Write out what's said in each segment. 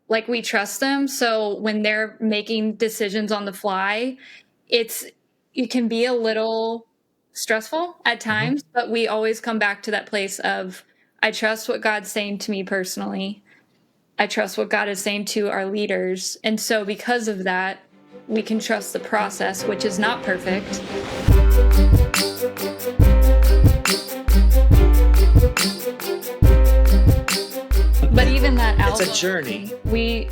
like we trust them. So when they're making decisions on the fly, it can be a little stressful at times, but we always come back to that place of, I trust what God's saying to me personally. I trust what God is saying to our leaders. And so because of that, we can trust the process, which is not perfect. But even that album, it's a journey.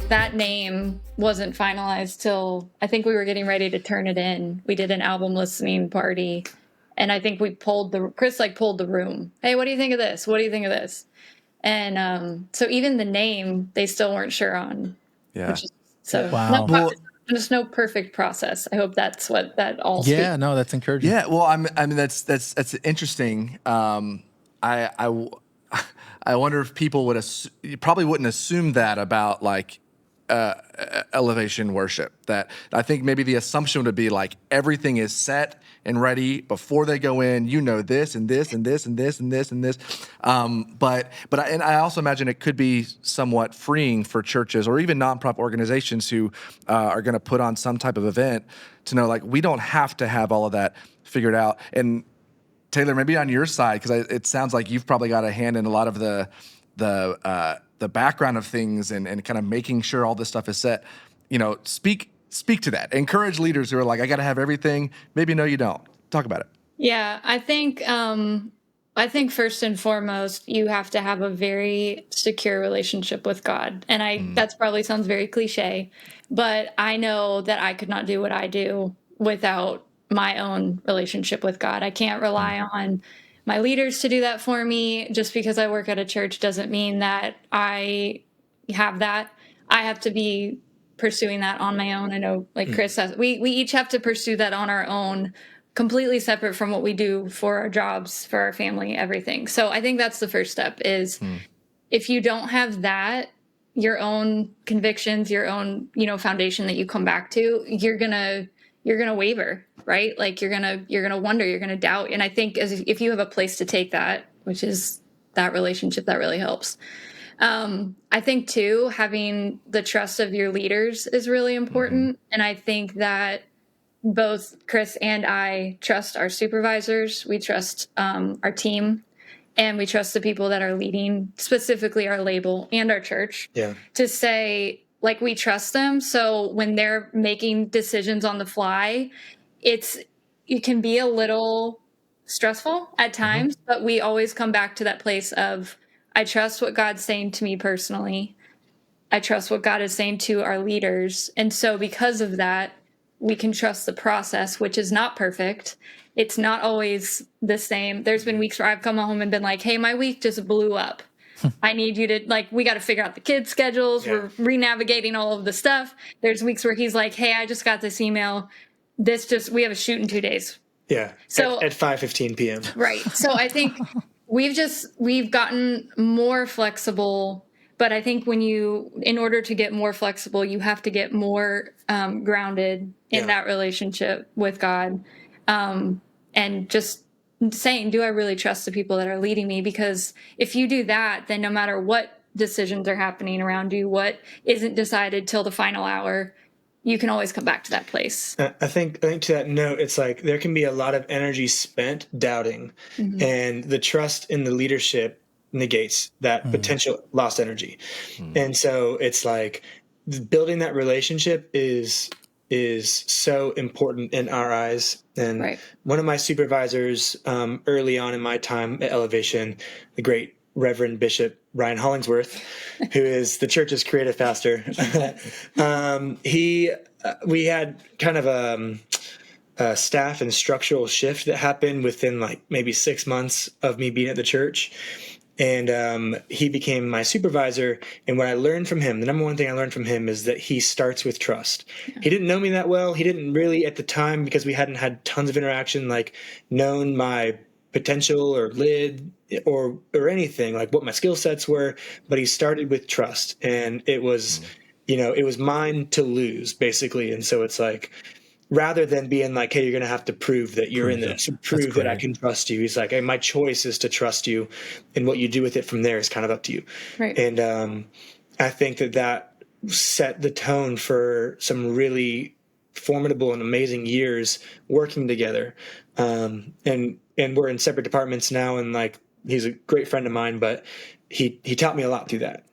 That name wasn't finalized till I think we were getting ready to turn it in. We did an album listening party, and I think Chris pulled the room. Hey, what do you think of this? What do you think of this? And so even the name, they still weren't sure on. Yeah. Wow. There's no perfect process. I hope that's what that all speaks. Yeah, no, that's encouraging. Yeah, well, I mean that's interesting. I wonder if people you probably wouldn't assume that about like elevation worship. That I think maybe the assumption would be like everything is set and ready before they go in. You know this and this and this and this and this and this. But I also imagine it could be somewhat freeing for churches or even nonprofit organizations who are going to put on some type of event to know like we don't have to have all of that figured out. And Taylor, maybe on your side, because it sounds like you've probably got a hand in a lot of the background of things and kind of making sure all this stuff is set. You know, speak to that. Encourage leaders who are like, I got to have everything. Maybe no, you don't. Talk about it. Yeah, I think first and foremost, you have to have a very secure relationship with God. And that's probably sounds very cliche, but I know that I could not do what I do without my own relationship with God. I can't rely on my leaders to do that for me. Just because I work at a church doesn't mean that I have that. I have to be pursuing that on my own. I know, like Chris says, we each have to pursue that on our own, completely separate from what we do for our jobs, for our family, everything. So I think that's the first step is if you don't have that, your own convictions, your own, foundation that you come back to, you're going to waver, right? Like you're going to wonder, you're going to doubt. And I think if you have a place to take that, which is that relationship, that really helps. I think too, having the trust of your leaders is really important. And I think that both Chris and I trust our supervisors. We trust, our team, and we trust the people that are leading, specifically our label and our church, to say, like, we trust them. So when they're making decisions on the fly, it can be a little stressful at times, but we always come back to that place of, I trust what God's saying to me personally. I trust what God is saying to our leaders. And so because of that, we can trust the process, which is not perfect. It's not always the same. There's been weeks where I've come home and been like, hey, my week just blew up. I need you to, we got to figure out the kids' schedules. Yeah. We're re-navigating all of the stuff. There's weeks where he's like, hey, I just got this email. We have a shoot in 2 days. Yeah. So at 5:15 p.m. Right. So I think we've gotten more flexible, but I think in order to get more flexible, you have to get more grounded in that relationship with God. And just saying, do I really trust the people that are leading me? Because if you do that, then no matter what decisions are happening around you, what isn't decided till the final hour, you can always come back to that place. I think to that note, it's like there can be a lot of energy spent doubting, and the trust in the leadership negates that potential lost energy. And so it's like building that relationship is so important in our eyes. And one of my supervisors early on in my time at Elevation, the great Reverend Bishop Ryan Hollingsworth, who is the church's creative pastor, we had kind of a staff and structural shift that happened within maybe 6 months of me being at the church. And he became my supervisor. And what I learned from him, the number one thing I learned from him is that he starts with trust. Yeah. He didn't know me that well. He didn't really at the time, because we hadn't had tons of interaction, known my potential or lid or anything, like what my skill sets were. But he started with trust. And it was, it was mine to lose, basically. And so it's rather than being like, hey, you're going to have to prove that you're in this, prove that I can trust you. He's like, hey, my choice is to trust you, and what you do with it from there is kind of up to you. Right. And I think that set the tone for some really formidable and amazing years working together. And we're in separate departments now, and like he's a great friend of mine, but he taught me a lot through that.